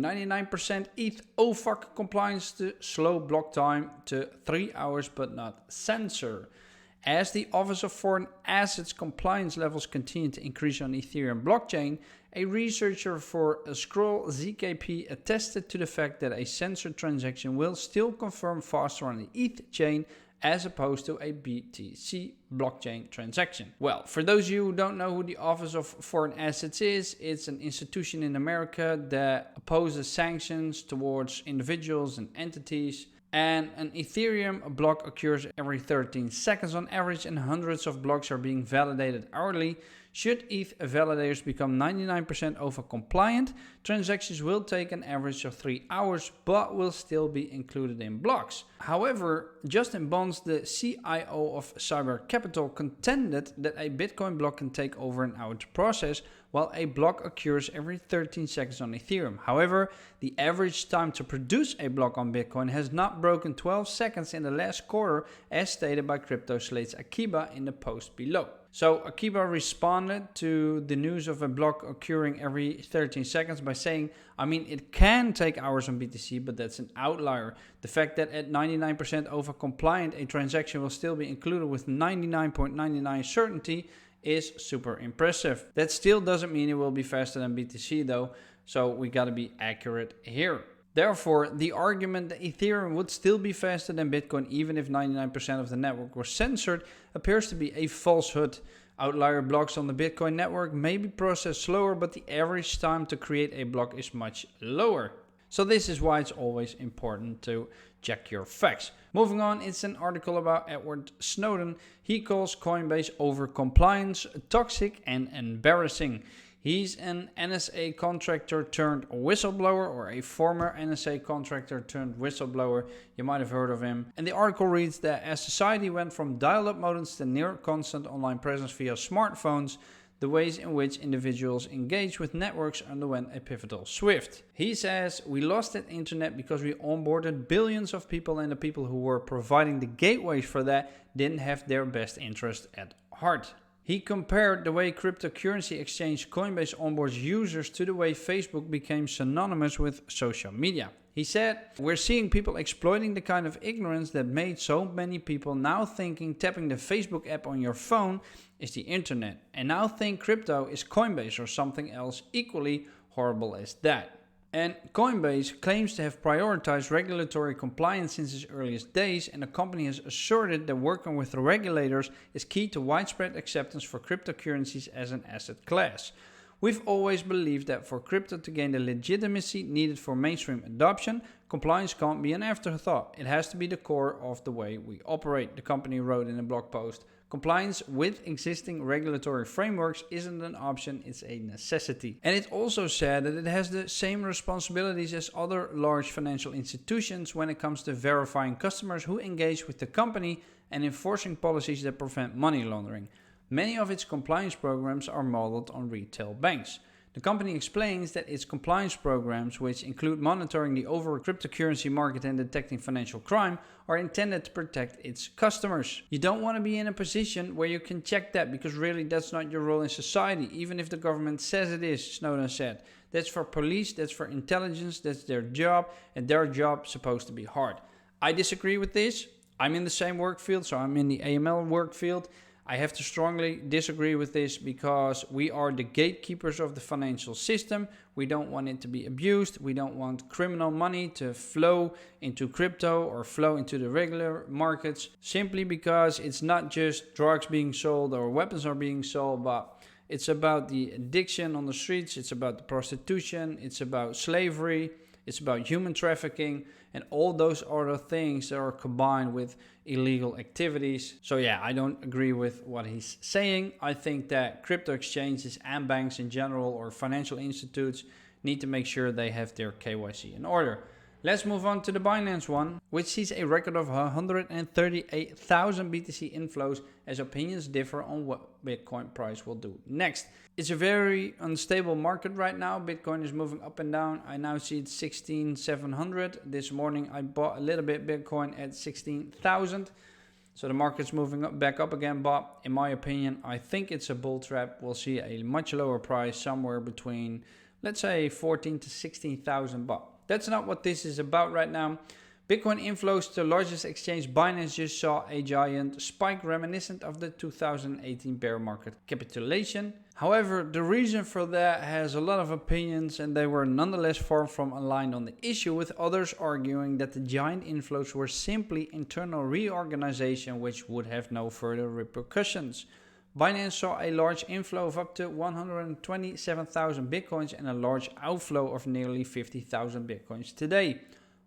99% ETH OFAC compliance to slow block time to 3 hours but not censor. As the Office of Foreign Assets compliance levels continue to increase on Ethereum blockchain, a researcher for Scroll ZKP attested to the fact that a censored transaction will still confirm faster on the ETH chain as opposed to a BTC blockchain transaction. Well, for those of you who don't know who the Office of Foreign Assets is, it's an institution in America that opposes sanctions towards individuals and entities. And an Ethereum block occurs every 13 seconds on average, and hundreds of blocks are being validated hourly. Should ETH validators become 99% OFAC compliant, transactions will take an average of 3 hours, but will still be included in blocks. However, Justin Bonds, the CIO of Cyber Capital, contended that a Bitcoin block can take over an hour to process, while a block occurs every 13 seconds on Ethereum. However, the average time to produce a block on Bitcoin has not broken 12 seconds in the last quarter, as stated by CryptoSlate's Akiba in the post below. So Akiba responded to the news of a block occurring every 13 seconds by saying, I mean, it can take hours on BTC, but that's an outlier. The fact that at 99% OFAC compliant, a transaction will still be included with 99.99% certainty is super impressive. That still doesn't mean it will be faster than BTC though, so we gotta be accurate here. Therefore, the argument that Ethereum would still be faster than Bitcoin even if 99% of the network was censored appears to be a falsehood. Outlier blocks on the Bitcoin network may be processed slower, but the average time to create a block is much lower. So this is why it's always important to check your facts. Moving on, it's an article about Edward Snowden. He calls Coinbase over-compliance toxic and embarrassing. He's an NSA contractor turned whistleblower, or a former NSA contractor turned whistleblower. You might have heard of him. And the article reads that as society went from dial-up modems to near constant online presence via smartphones, the ways in which individuals engage with networks underwent a pivotal shift. He says, we lost that internet because we onboarded billions of people, and the people who were providing the gateways for that didn't have their best interest at heart. He compared the way cryptocurrency exchange Coinbase onboards users to the way Facebook became synonymous with social media. He said, we're seeing people exploiting the kind of ignorance that made so many people now thinking tapping the Facebook app on your phone is the internet, and now think crypto is Coinbase or something else equally horrible as that. And Coinbase claims to have prioritized regulatory compliance since its earliest days, and the company has asserted that working with the regulators is key to widespread acceptance for cryptocurrencies as an asset class. We've always believed that for crypto to gain the legitimacy needed for mainstream adoption, compliance can't be an afterthought. It has to be the core of the way we operate, the company wrote in a blog post. Compliance with existing regulatory frameworks isn't an option, it's a necessity. And it also said that it has the same responsibilities as other large financial institutions when it comes to verifying customers who engage with the company and enforcing policies that prevent money laundering. Many of its compliance programs are modeled on retail banks. The company explains that its compliance programs, which include monitoring the overall cryptocurrency market and detecting financial crime, are intended to protect its customers. You don't want to be in a position where you can check that, because really that's not your role in society, even if the government says it is, Snowden said. That's for police, that's for intelligence, that's their job, and their job is supposed to be hard. I disagree with this. I'm in the same work field, so I'm in the AML work field. I have to strongly disagree with this because we are the gatekeepers of the financial system. We don't want it to be abused. We don't want criminal money to flow into crypto or flow into the regular markets, simply because it's not just drugs being sold or weapons are being sold, but it's about the addiction on the streets. It's about the prostitution. It's about slavery. It's about human trafficking and all those other things that are combined with illegal activities. So yeah, I don't agree with what he's saying. I think that crypto exchanges and banks in general, or financial institutes, need to make sure they have their KYC in order. Let's move on to the Binance one, which sees a record of 138,000 BTC inflows as opinions differ on what Bitcoin price will do next. It's a very unstable market right now. Bitcoin is moving up and down. I now see it 16,700. This morning I bought a little bit Bitcoin at 16,000. So the market's moving up, back up again, but in my opinion, I think it's a bull trap. We'll see a much lower price somewhere between let's say 14 to 16,000 baht. That's not what this is about right now. Bitcoin inflows to largest exchange Binance just saw a giant spike reminiscent of the 2018 bear market capitulation. However, the reason for that has a lot of opinions, and they were nonetheless far from aligned on the issue, with others arguing that the giant inflows were simply internal reorganization which would have no further repercussions. Binance saw a large inflow of up to 127,000 bitcoins and a large outflow of nearly 50,000 bitcoins today.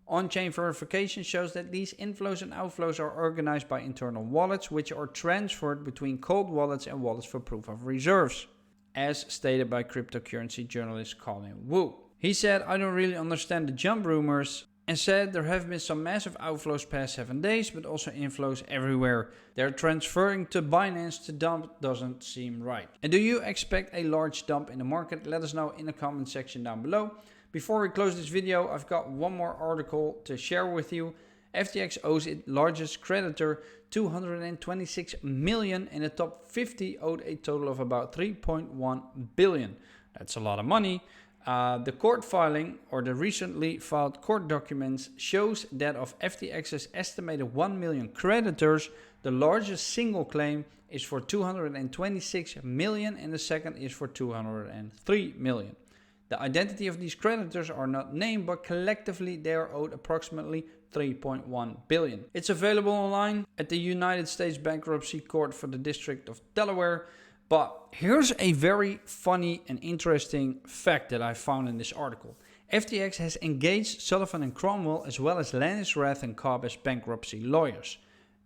On-chain verification shows that these inflows and outflows are organized by internal wallets, which are transferred between cold wallets and wallets for proof of reserves, as stated by cryptocurrency journalist Colin Wu. He said, "I don't really understand the jump rumors," and said there have been some massive outflows past 7 days, but also inflows everywhere. They're transferring to Binance to dump doesn't seem right. And do you expect a large dump in the market? Let us know in the comment section down below. Before we close this video, I've got one more article to share with you. FTX owes its largest creditor 226 million, and the top 50 owed a total of about 3.1 billion. That's a lot of money. The court filing, or the recently filed court documents, shows that of FTX's estimated 1 million creditors, the largest single claim is for 226 million and the second is for 203 million. The identity of these creditors are not named, but collectively they are owed approximately 3.1 billion. It's available online at the United States Bankruptcy Court for the District of Delaware. But here's a very funny and interesting fact that I found in this article. FTX has engaged Sullivan and Cromwell as well as Landis, Rath and Cobb as bankruptcy lawyers.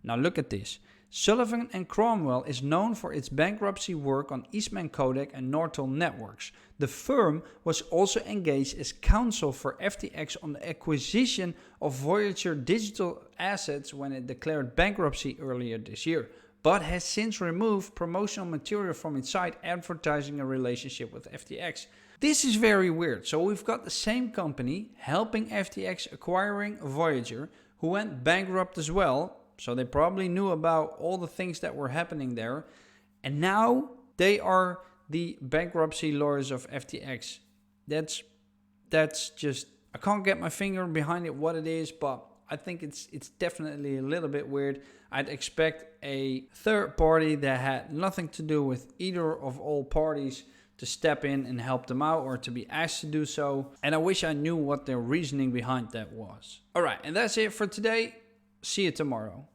Now look at this. Sullivan and Cromwell is known for its bankruptcy work on Eastman Kodak and Nortel Networks. The firm was also engaged as counsel for FTX on the acquisition of Voyager Digital Assets when it declared bankruptcy earlier this year, but has since removed promotional material from its site advertising a relationship with FTX. This is very weird. So we've got the same company helping FTX acquiring Voyager, who went bankrupt as well. So they probably knew about all the things that were happening there. And now they are the bankruptcy lawyers of FTX. That's just, I can't get my finger behind it what it is, but I think it's definitely a little bit weird. I'd expect a third party that had nothing to do with either of all parties to step in and help them out, or to be asked to do so. And I wish I knew what their reasoning behind that was. All right, and that's it for today. See you tomorrow.